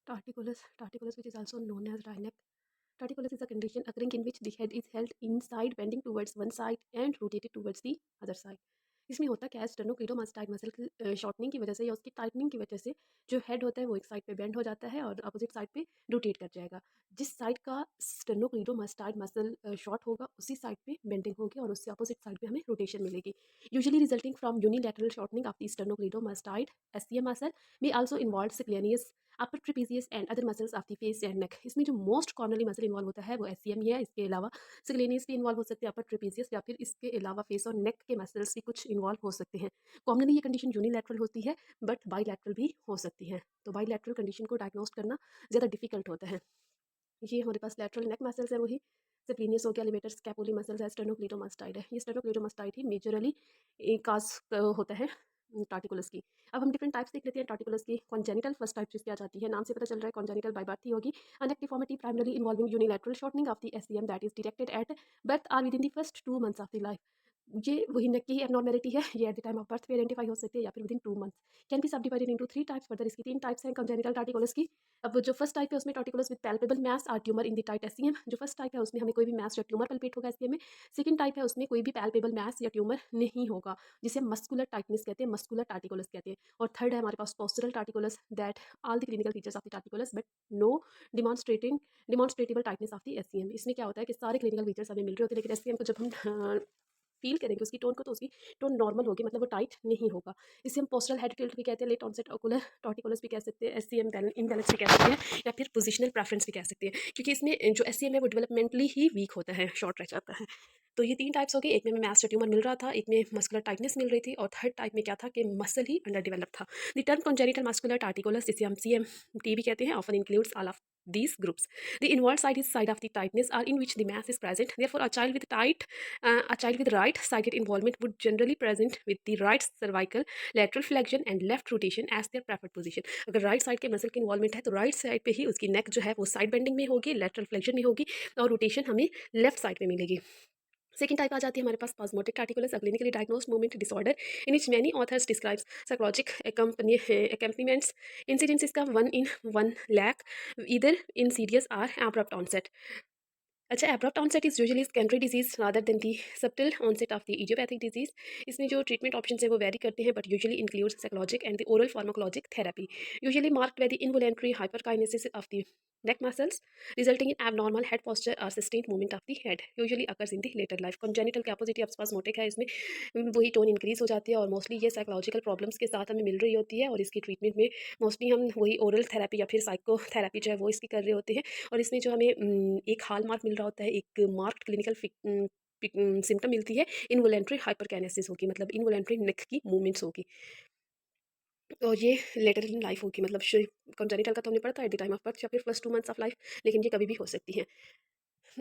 Torticollis, which is also known as Rhineck. Torticollis is a condition occurring in which the head is held inside, bending towards one side and rotated towards the other side. इसमें होता क्या है, स्टेनोक्लीडोमास्टाइड muscle की shortening की वजह से या उसकी टाइटनिंग की वजह से जो हेड होता है वो एक साइड पे बेंड हो जाता है और अपोजिट साइड पे रोटेट कर जाएगा। जिस साइड का स्टेनोक्लीडोमास्टाइड मसल शॉर्ट होगा उसी साइड पे बेंडिंग होगी और उससे अपोजिट साइड पे हमें रोटेशन मिलेगी। Usually resulting from unilateral shortening of the sternocleidomastoid SCM muscle may also involve splenius, upper trapezius and other muscles of the face and neck। इसमें जो मोस्ट कॉमनली मसल इन्वॉल्व होता है वो SCM ही है। इसके अलावा स्क्लेनियस भी इन्वॉल्व हो सकते हैं, अपर ट्रेपेजियस, या फिर इसके अलावा फेस और नेक के मसल्स भी कुछ इन्वॉल्व हो सकते हैं। कॉमनली ये कंडीशन यूनिलैटरल होती है बट बाईलैटरल भी हो सकती है। तो बाईलैटरल कंडीशन को डायग्नोस्ट करना ज़्यादा डिफिकल्ट होता है। ये हमारे पास लैटरल नेक मसल्स है, वही स्प्लिनियस हो गया, लिमेटर स्कैपुली मसल्स है, स्टेनोक्लीडोमास्टाइड है। ये स्टेनोक्लीडोमास्टाइड ही मेजरली काज होता है टार्टिकुलस की। अब हम डिफरेंट टाइप्स देख लेते हैं टार्टिकुलस की। कॉन्जेनिटल फर्स्ट टाइप जिसकी आ जाती है, नाम से पता चल रहा है कॉन्जेनिटल बाय बर्थ ही होगी। A neck deformity primarily involving unilateral shortening of the SCM that is detected at birth or within the first 2 months of the life. ये वही नेक की ही एबनॉर्मेलिटी है, ये at the time of birth भी identify हो सकती है या फिर within 2 months. Can be subdivided into 3 types. Further इसकी 3 टाइप्स हैं कॉन्जेनिटल टार्टिकुलस की। अब जो फर्स्ट टाइप है उसमें टार्टिकुलस विद पैल्पेबल मैस और tumour in the tight SCM. जो फर्स्ट टाइप है उसमें हमें कोई भी मैस या ट्यूमर पल्पेट होगा एससीएम में। सेकंड टाइप है उसमें कोई भी पैल्पेबल मैस या ट्यूमर नहीं होगा, जिसे मस्कुलर टाइटनेस कहते हैं, मस्कुलर टार्टिकुलस कहते हैं। और थर्ड है हमारे पास postural torticollis, that all the clinical features of the torticollis but no demonstrating demonstrable tightness of the SCM. इसमें क्या होता है कि सारे क्लिनिकल फीचर्स हमें मिल रहे होते हैं, लेकिन एससीएम को जब हम फील करेंगे उसकी टोन को, तो उसकी टोन नॉर्मल होगी, मतलब वो टाइट नहीं होगा। इसे हम पोस्टरल हेड टिल्ट भी कहते हैं, लेट ऑनसेट ओकुलर टॉर्टिकुलस भी कह सकते हैं, एससीएम इम्बैलेंस भी कह सकते हैं, या फिर पोजिशनल प्रेफरेंस भी कह सकते हैं, क्योंकि इसमें जो एससीएम है वो डेवलपमेंटली ही वीक होता है, शॉर्ट रह जाता है। तो ये 3 टाइप्स हो गए, एक में मैस ट्यूमर मिल रहा था, एक में मस्कुलर टाइटनेस मिल रही थी, और थर्ड टाइप में क्या था कि मसल ही अंडर डेवलप था। द टर्म कॉन्जेनिटल मस्कुलर टार्टिकुलस, जिसे हम सीएमटी भी कहते हैं, often includes all of these groups. The involved side is side of the tightness or in which the mass is present. Therefore, a child with right-sided involvement would generally present with the right cervical, lateral flexion and left rotation as their preferred position. अगर right side के muscle की involvement है तो right side पे ही उसकी नेक जो है वो साइड बेंडिंग में होगी, लेटरल फ्लेक्शन में होगी, और रोटेशन हमें लेफ्ट साइड में मिलेगी। सेकंड टाइप आ जाती है हमारे पास spasmodic torticollis, a clinically diagnosed movement disorder in which many authors describes psychologic accompaniments incidences का 1 in 1 lakh either in serious or abrupt onset. अच्छा, abrupt onset is usually secondary disease rather than the subtle onset of the idiopathic disease. इसमें जो treatment option है वो vary करते हैं, but usually includes psychologic and the oral pharmacologic therapy, usually marked by the involuntary hyperkinesis of the neck muscles resulting in abnormal head posture or sustained movement of the head, usually occurs in the later life। congenital के opposite of spasmodic है, इसमें वही tone increase हो जाती है और mostly ये psychological problems के साथ हमें मिल रही होती है, और इसकी ट्रीटमेंट में मोस्टली हम वही ओरल थेरेपी या फिर साइकोथेरेपी जो है वो इसकी कर रहे होते हैं। और इसमें जो हमें एक हॉल मार्क मिल रहा होता है, एक मार्क्ड क्लिनिकल सिम्टम मिलती है, इनवॉलेंट्री हाइपरकाइनेसिस होगी, मतलब इनवॉलेंट्री नेक की मूवमेंट्स होगी, और ये लेटर इन लाइफ होगी, मतलब कॉन्जेनिटल का तो हमने पढ़ा था eight the time of birth या फिर फर्स्ट 2 मंथ्स ऑफ लाइफ, लेकिन ये कभी भी हो सकती है।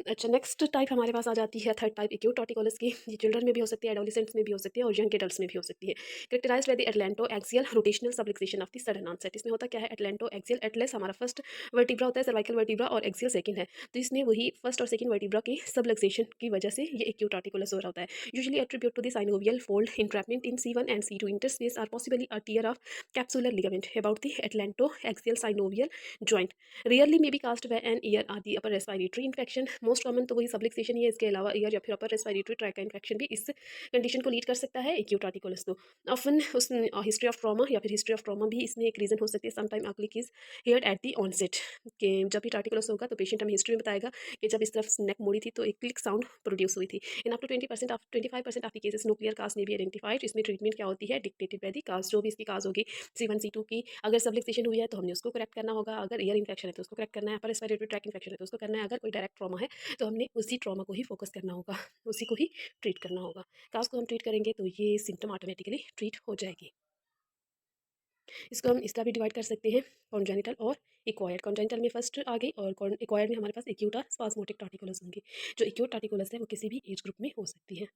अच्छा, नेक्स्ट टाइप हमारे पास आ जाती है थर्ड टाइप एक्यूट टार्टिकुलस की। ये चिल्ड्रन में भी हो सकती है, एडोलेसेंट्स में भी हो सकती है, और यंग एडल्ट्स में भी हो सकती है। Characterized by the atlanto axial rotational subluxation of the sudden onset. इसमें होता क्या है, एटलेंटो एक्सियल, एटलेस हमारा फर्स्ट वर्टिब्रा होता है, सर्वाइकल वर्टिब्रा, और एक्सियल सेकंड है, तो इसमें वही फर्स्ट और सेकंड वर्टिब्रा की सबलक्सेशन की वजह से ये एक्यूट टार्टिकुलस हो रहा होता है। Usually attribute to the synovial fold entrapment in C1 and C2 interspace, और possibly a tear of capsular ligament about the atlanto axial synovial joint. Rarely may be caused by an ear और the upper respiratory infection. Most common तो वही सबलिक्सेशन ही है, इसके अलावा year या फिर upper respiratory tract का इन्फेक्शन भी इस कंडीशन को लीड कर सकता है, एक्यूट टार्टिकुलस। तो ऑफन उस हिस्ट्री ऑफ ट्रॉमा या फिर हिस्ट्री ऑफ ट्रॉमा भी इसमें एक रीजन हो सकती है। Sometime a click is heard at the onset, कि जब भी टार्टिकुलस होगा तो पेशेंट हमें हिस्ट्री में बताएगा कि जब इस तरफ नेक मुड़ी थी तो एक क्लिक साउंड प्रोड्यूस हुई थी। In up to 25% of the cases no clear cause ने भी आइडेंटिफाइड। इसमें ट्रीटमेंट क्या होती है, डिक्टेटेड बाय दी काज, जो भी इसकी काज होगी C1 C2 की। अगर सबलिक्सेशन हुई है तो हमने उसको करेक्ट करना होगा, अगर ईयर इन्फेक्शन है तो उसको करेक्ट करना है, अपर रेस्पिरेटरी ट्रैक इन्फेक्शन है तो उसको करना है, अगर कोई डायरेक्ट ट्रॉमा है तो हमने उसी ट्रॉमा को ही फोकस करना होगा, उसी को ही ट्रीट करना होगा। काज को हम ट्रीट करेंगे तो ये सिम्टम ऑटोमेटिकली ट्रीट हो जाएगी। इसको हम इस तरह भी डिवाइड कर सकते हैं, कॉन्जेनिटल और एक्वायर्ड। कॉन्जेनिटल में फर्स्ट आ गई, और एक्वायर्ड में हमारे पास एक्यूट और स्पास्मोटिक टार्टिकुलस होंगी। जो एक्यूट टार्टिकुलस है वो किसी भी एज ग्रुप में हो सकती है।